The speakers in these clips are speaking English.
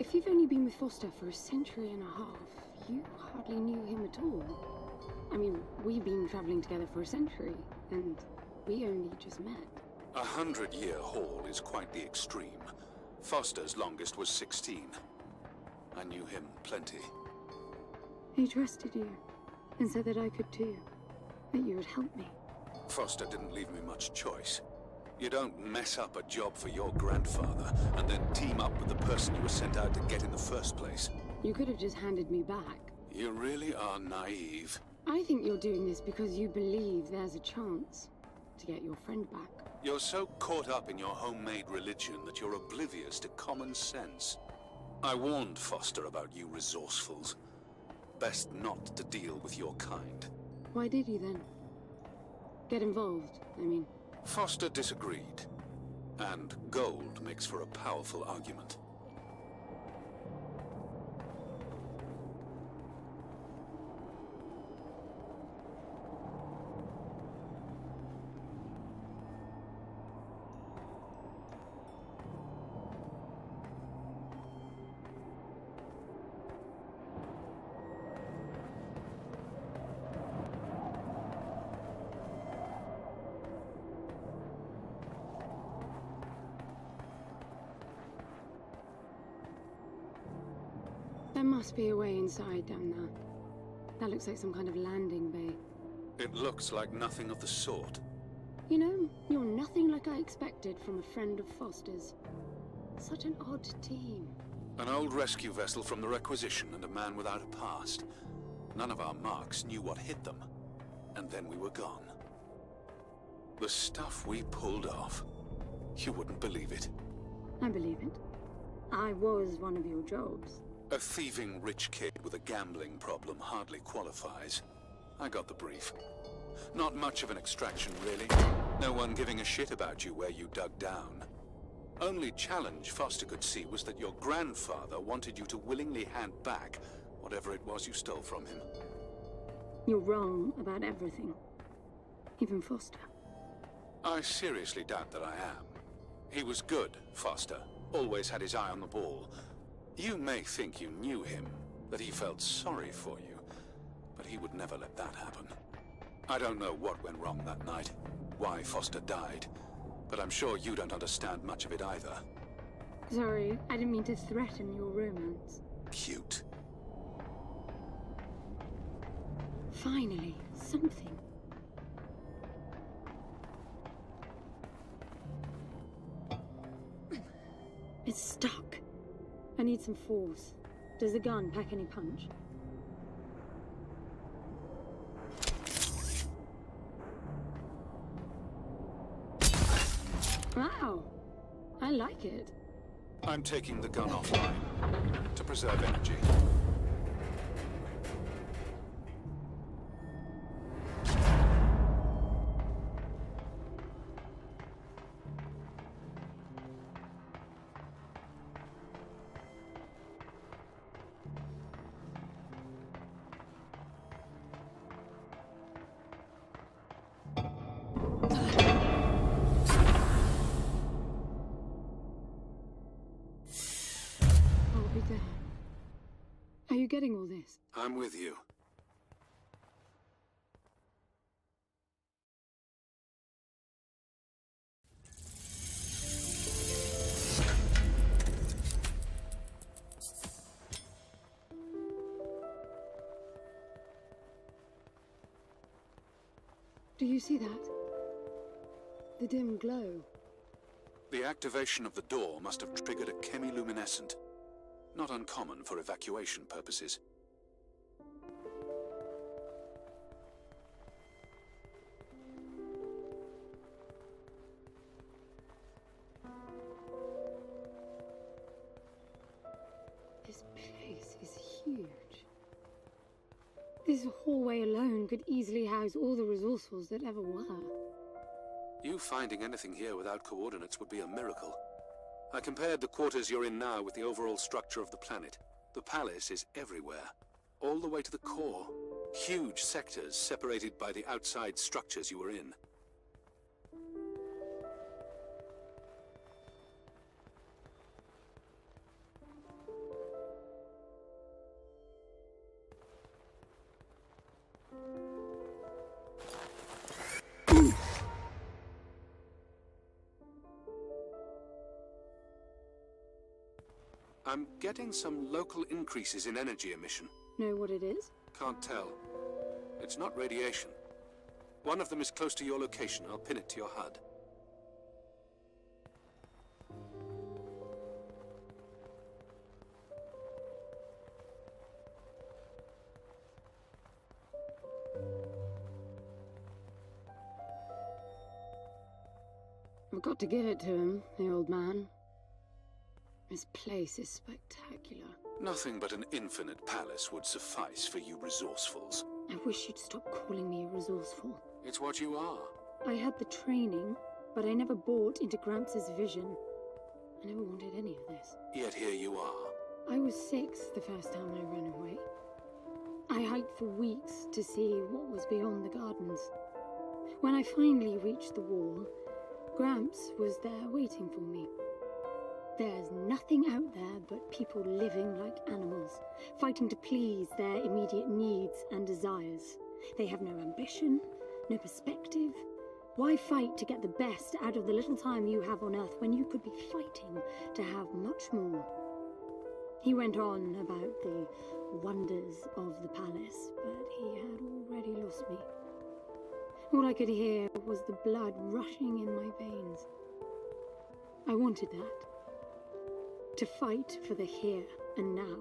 If you've only been with Foster for a century and a half, you hardly knew him at all. I mean, we've been traveling together for a century, and we only just met. 100-year haul is quite the extreme. Foster's longest was 16. I knew him plenty. He trusted you, and said that I could too, that you would help me. Foster didn't leave me much choice. You don't mess up a job for your grandfather, and then team up with the person you were sent out to get in the first place. You could have just handed me back. You really are naive. I think you're doing this because you believe there's a chance to get your friend back. You're so caught up in your homemade religion that you're oblivious to common sense. I warned Foster about you resourcefuls. Best not to deal with your kind. Why did you then? Get involved, I mean. Foster disagreed. And gold makes for a powerful argument. There must be a way inside down there. That looks like some kind of landing bay. It looks like nothing of the sort. You know, you're nothing like I expected from a friend of Foster's. Such an odd team. An old rescue vessel from the Requisition and a man without a past. None of our marks knew what hit them. And then we were gone. The stuff we pulled off. You wouldn't believe it. I believe it. I was one of your jobs. A thieving rich kid with a gambling problem hardly qualifies. I got the brief. Not much of an extraction, really. No one giving a shit about you where you dug down. Only challenge Foster could see was that your grandfather wanted you to willingly hand back whatever it was you stole from him. You're wrong about everything. Even Foster. I seriously doubt that I am. He was good, Foster. Always had his eye on the ball. You may think you knew him, that he felt sorry for you, but he would never let that happen. I don't know what went wrong that night, why Foster died, but I'm sure you don't understand much of it either. Sorry, I didn't mean to threaten your romance. Cute. Finally, something. It's stuck. I need some force. Does the gun pack any punch? Wow, I like it. I'm taking the gun offline to preserve energy. Are you getting all this? I'm with you. Do you see that? The dim glow. The activation of the door must have triggered a chemiluminescent. Not uncommon for evacuation purposes. This place is huge. This hallway alone could easily house all the resourcefuls that ever were. You finding anything here without coordinates would be a miracle. I compared the quarters you're in now with the overall structure of the planet. The palace is everywhere, all the way to the core. Huge sectors separated by the outside structures you were in. I'm getting some local increases in energy emission. Know what it is? Can't tell. It's not radiation. One of them is close to your location. I'll pin it to your HUD. I've got to give it to him, the old man. This place is spectacular. Nothing but an infinite palace would suffice for you resourcefuls. I wish you'd stop calling me resourceful. It's what you are. I had the training, but I never bought into Gramps' vision. I never wanted any of this. Yet here you are. I was 6 the first time I ran away. I hiked for weeks to see what was beyond the gardens. When I finally reached the wall, Gramps was there waiting for me. There's nothing out there but people living like animals, fighting to please their immediate needs and desires. They have no ambition, no perspective. Why fight to get the best out of the little time you have on Earth when you could be fighting to have much more? He went on about the wonders of the palace, but he had already lost me. All I could hear was the blood rushing in my veins. I wanted that. To fight for the here and now.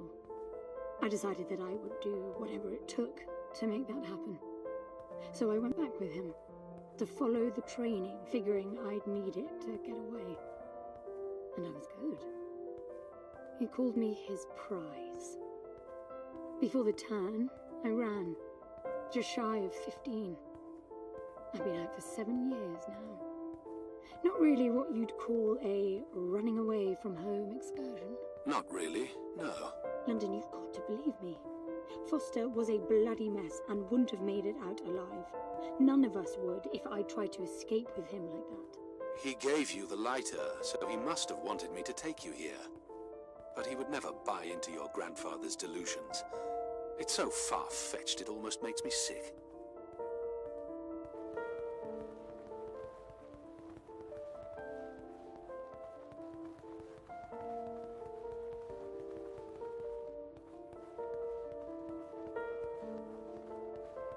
I decided that I would do whatever it took to make that happen. So I went back with him, to follow the training, figuring I'd need it to get away. And I was good. He called me his prize. Before the turn, I ran, just shy of 15. I've been out for 7 years now. Not really what you'd call a running away from home excursion. Not really, no. London, you've got to believe me. Foster was a bloody mess and wouldn't have made it out alive. None of us would if I tried to escape with him like that. He gave you the lighter, so he must have wanted me to take you here. But he would never buy into your grandfather's delusions. It's so far-fetched it almost makes me sick.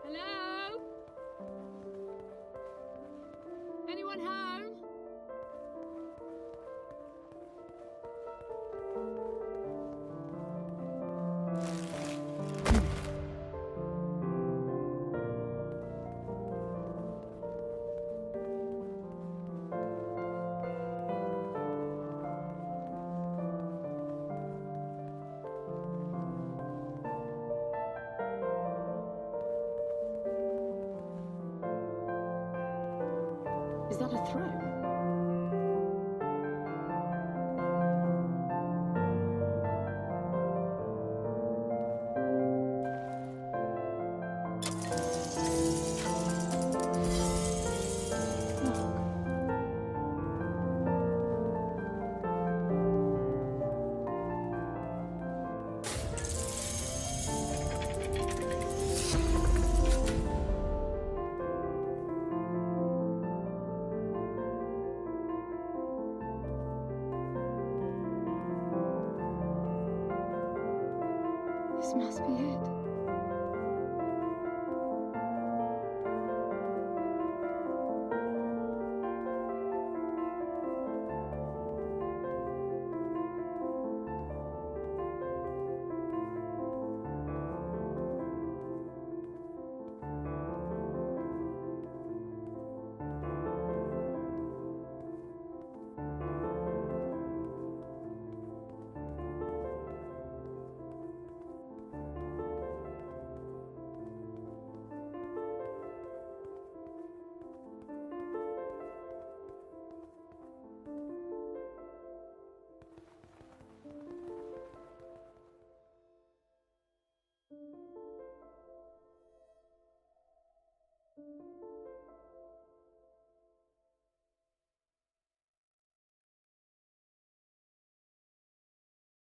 Hello? Anyone home? Is that a throne? This must be it.